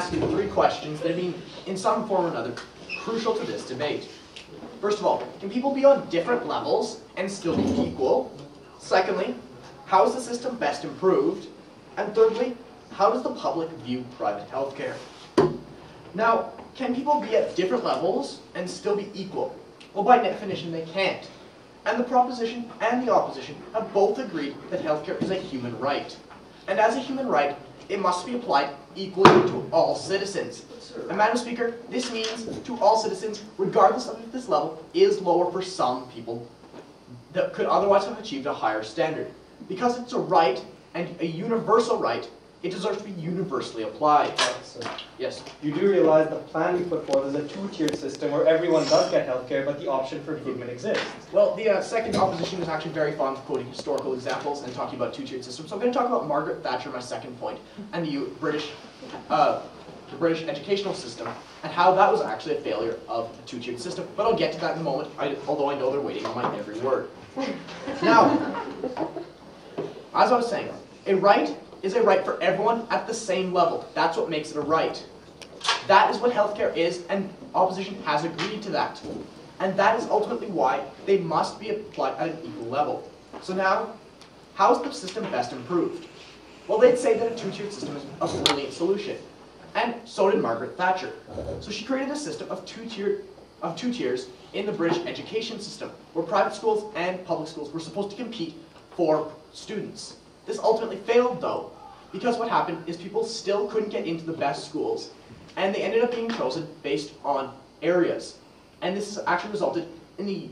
ask you 3 questions that have been, in some form or another, crucial to this debate. First of all, can people be on different levels and still be equal? Secondly, how is the system best improved? And thirdly, how does the public view private healthcare? Now, can people be at different levels and still be equal? Well, by definition, they can't. And the proposition and the opposition have both agreed that healthcare is a human right. And as a human right, it must be applied equally to all citizens. And Madam Speaker, this means to all citizens, regardless of if this level is lower for some people that could otherwise have achieved a higher standard. Because it's a right, and a universal right, it deserves to be universally applied. Yes? You do realize the plan we put forth is a 2-tiered system where everyone does get healthcare, but the option for improvement exists. Well, the second opposition is actually very fond of quoting historical examples and talking about 2-tiered systems. So I'm going to talk about Margaret Thatcher, my second point, and the British educational system, and how that was actually a failure of a 2-tiered system. But I'll get to that in a moment, although I know they're waiting on my every word. Now, as I was saying, a right is a right for everyone at the same level. That's what makes it a right. That is what healthcare is, and opposition has agreed to that. And that is ultimately why they must be applied at an equal level. So now, how is the system best improved? Well, they'd say that a 2-tiered system is a brilliant solution. And so did Margaret Thatcher. So she created a system of two tiers in the British education system, where private schools and public schools were supposed to compete for students. This ultimately failed, though, because what happened is people still couldn't get into the best schools, and they ended up being chosen based on areas. And this has actually resulted in the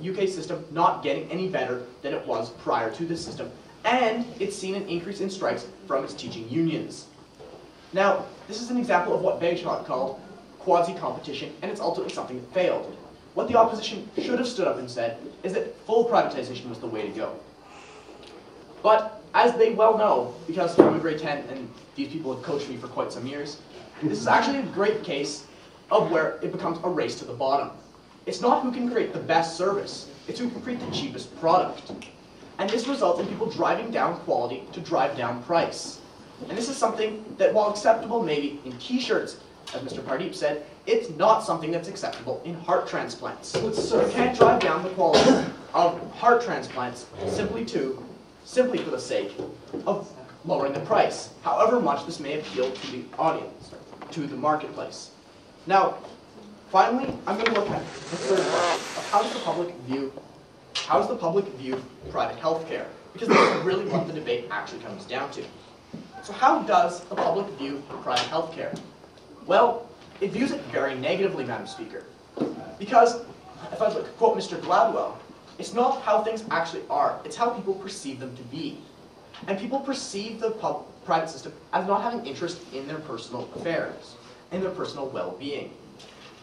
UK system not getting any better than it was prior to this system, and it's seen an increase in strikes from its teaching unions. Now, this is an example of what Bagehot called quasi-competition, and it's ultimately something that failed. What the opposition should have stood up and said is that full privatization was the way to go. But as they well know, because I'm a grade 10 and these people have coached me for quite some years, this is actually a great case of where it becomes a race to the bottom. It's not who can create the best service, it's who can create the cheapest product. And this results in people driving down quality to drive down price. And this is something that, while acceptable maybe in t-shirts, as Mr. Pardeep said, it's not something that's acceptable in heart transplants. So you can't drive down the quality of heart transplants simply for the sake of lowering the price, however much this may appeal to the audience, to the marketplace. Now, finally, I'm going to look at the third part of how does the public view private healthcare? Because this is really what the debate actually comes down to. So how does the public view private healthcare? Well, it views it very negatively, Madam Speaker. Because, if I quote Mr. Gladwell, it's not how things actually are, it's how people perceive them to be. And people perceive the private system as not having interest in their personal affairs, in their personal well-being.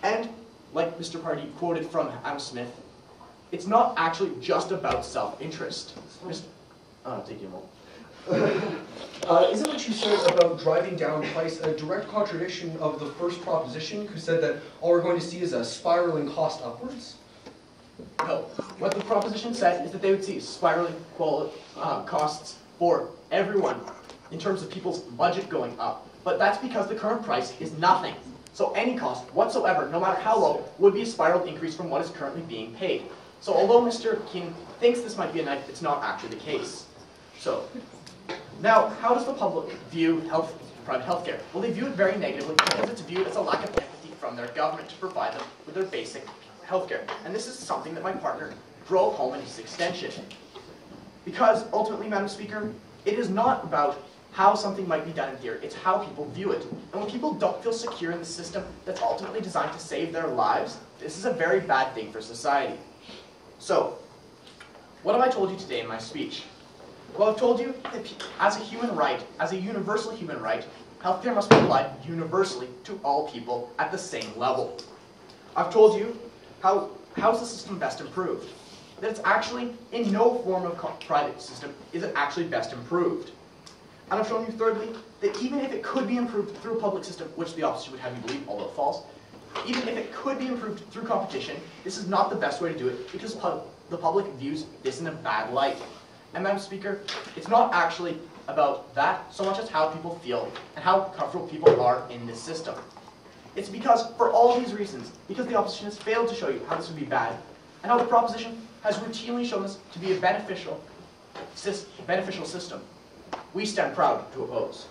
And, like Mr. Pardee quoted from Adam Smith, it's not actually just about self-interest. Take you a moment. Isn't what you said about driving down price a direct contradiction of the first proposition, who said that all we're going to see is a spiraling cost upwards? No. What the proposition said is that they would see spiraling costs for everyone in terms of people's budget going up. But that's because the current price is nothing. So any cost whatsoever, no matter how low, would be a spiraled increase from what is currently being paid. So although Mr. King thinks this might be a knife, it's not actually the case. So, now, how does the public view private healthcare? Well, they view it very negatively because it's viewed as a lack of empathy from their government to provide them with their basic healthcare. And this is something that my partner drove home in his extension. Because ultimately, Madam Speaker, it is not about how something might be done in theory, it's how people view it. And when people don't feel secure in the system that's ultimately designed to save their lives, this is a very bad thing for society. So, what have I told you today in my speech? Well, I've told you that as a human right, as a universal human right, healthcare must be applied universally to all people at the same level. I've told you how is the system best improved? That it's actually, in no form of private system is it actually best improved. And I've shown you thirdly, that even if it could be improved through a public system, which the opposition would have you believe, although false, even if it could be improved through competition, this is not the best way to do it because the public views this in a bad light. And Madam Speaker, it's not actually about that so much as how people feel and how comfortable people are in this system. It's because, for all these reasons, because the opposition has failed to show you how this would be bad, and how the proposition has routinely shown this to be a beneficial system, we stand proud to oppose.